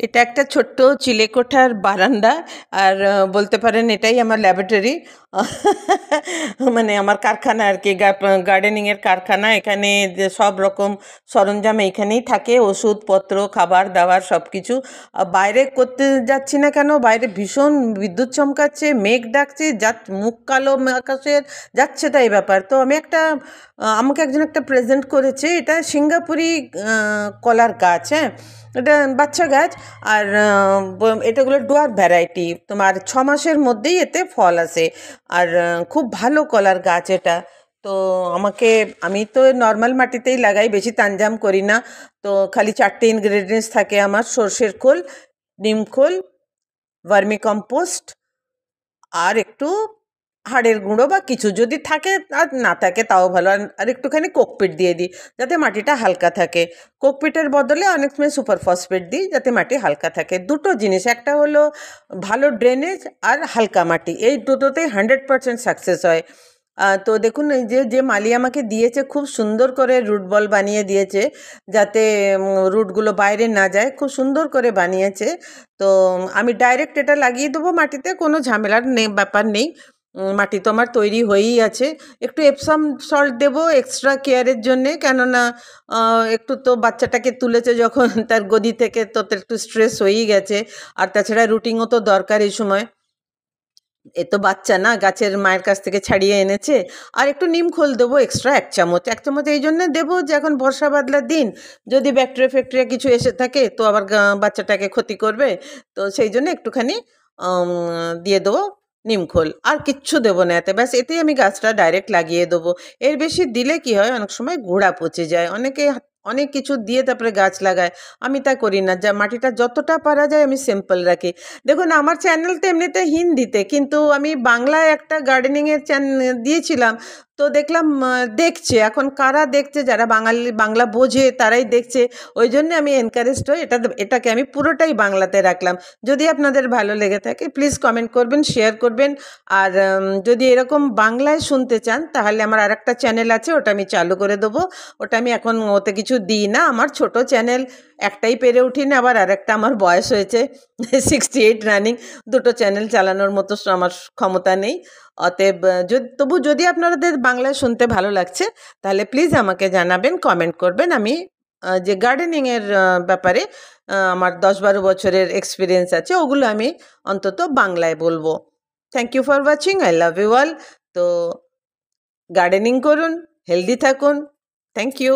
এটা একটা ছোট্ট চিলেকোঠার বারান্দা। আর বলতে পারেন এটাই আমার ল্যাবরেটরি। মানে আমার কারখানা আর কি, গার্ডেনিংয়ের কারখানা। এখানে যে সব রকম সরঞ্জাম এইখানেই থাকে, ওষুধপত্র, খাবার দাবার সব কিছু। বাইরে করতে যাচ্ছি না কেন, বাইরে ভীষণ বিদ্যুৎ চমকাচ্ছে, মেঘ ডাকছে, মুখ কালো আকাশের, যাচ্ছে তাই ব্যাপার। তো আমি আমাকে একজন একটা প্রেজেন্ট করেছে, এটা সিঙ্গাপুরি কলার গাছ। হ্যাঁ, এটা বাচ্চা গাছ। আর এটাগুলো ডোয়ার্ফ ভ্যারাইটি, তোমার 6 মাসের মধ্যেই এতে ফল আসে। আর খুব ভালো কলার গাছ এটা। তো আমি তো নর্মাল মাটিতেই লাগাই, বেশি তাঞ্জাম করি না। তো খালি 4টে ইনগ্রেডিয়েন্টস থাকে আমার: সর্ষের খোল, নিম খোল, ভার্মি কম্পোস্ট, আর একটু হাড়ের গুঁড়ো বা কিছু যদি থাকে, আর না থাকে তাও ভালো। আর একটুখানি কোকপিট দিয়ে দিই যাতে মাটিটা হালকা থাকে। কোকপিটের বদলে অনেক সময় সুপার ফসফেট দিই যাতে মাটি হালকা থাকে। দুটো জিনিস, একটা হলো ভালো ড্রেনেজ আর হালকা মাটি, এই দুটোতেই 100% সাকসেস হয়। তো দেখুন, এই যে মালি আমাকে দিয়েছে, খুব সুন্দর করে রুট বল বানিয়ে দিয়েছে যাতে রুটগুলো বাইরে না যায়, খুব সুন্দর করে বানিয়েছে। তো আমি ডাইরেক্ট এটা লাগিয়ে দেবো মাটিতে, কোনো ঝামেলার ব্যাপার নেই। মাটি তো আমার তৈরি হয়েই আছে। একটু এপসাম সল্ট দেবো এক্সট্রা কেয়ারের জন্যে, কেননা একটু তো বাচ্চাটাকে তুলেছে যখন তার গদি থেকে, তো একটু স্ট্রেস হয়েই গেছে। আর তাছাড়া রুটিনও তো দরকার এই সময়, এ তো বাচ্চা না, গাছের মায়ের কাছ থেকে ছাড়িয়ে এনেছে। আর একটু নিম খোল দেবো এক্সট্রা 1 চামচ এই জন্যে দেবো যে এখন বর্ষা বাদলার দিন, যদি ব্যাকটেরিয়া ফ্যাকটেরিয়া কিছু এসে থাকে তো আবার বাচ্চাটাকে ক্ষতি করবে। তো সেই জন্য একটুখানি দিয়ে দেবো নিম খোল, আর কিচ্ছু দেবো না এতে। ব্যাস, এতেই আমি গাছটা ডাইরেক্ট লাগিয়ে দেবো। এর বেশি দিলে কি হয়, অনেক সময় গোড়া পচে যায়। অনেকে অনেক কিছু দিয়ে তারপরে গাছ লাগায়, আমি তা করি না। যা মাটিটা যতটা পারা যায় আমি সিম্পল রাখি। দেখুন, আমার চ্যানেল তো এমনিতে হিন্দিতে, কিন্তু আমি বাংলায় একটা গার্ডেনিংয়ের দিয়েছিলাম। তো দেখলাম দেখছে, এখন কারা দেখছে, যারা বাংলা বোঝে তারাই দেখছে। ওই জন্য আমি এনকারেজড হই, এটাকে আমি পুরোটাই বাংলাতে রাখলাম। যদি আপনাদের ভালো লেগে থাকে প্লিজ কমেন্ট করবেন, শেয়ার করবেন। আর যদি এরকম বাংলায় শুনতে চান তাহলে আমার আরেকটা চ্যানেল আছে, ওটা আমি চালু করে দেবো। ওটা আমি এখন ওতে কিছু দিই না, আমার ছোট চ্যানেল, একটাই পেরে উঠিনি, আবার আরেকটা আমার বয়স হয়েছে 68 রানিং, দুটো চ্যানেল চালানোর মতো আমার ক্ষমতা নেই। অতএব যদি আপনাদের বাংলায় শুনতে ভালো লাগছে তাহলে প্লিজ আমাকে জানাবেন, কমেন্ট করবেন। আমি যে গার্ডেনিংয়ের ব্যাপারে আমার 10-12 বছরের এক্সপিরিয়েন্স আছে, ওগুলো আমি অন্তত বাংলায় বলবো। Thank you for watching, I love you all. তো গার্ডেনিং করুন, হেলদি থাকুন। Thank you.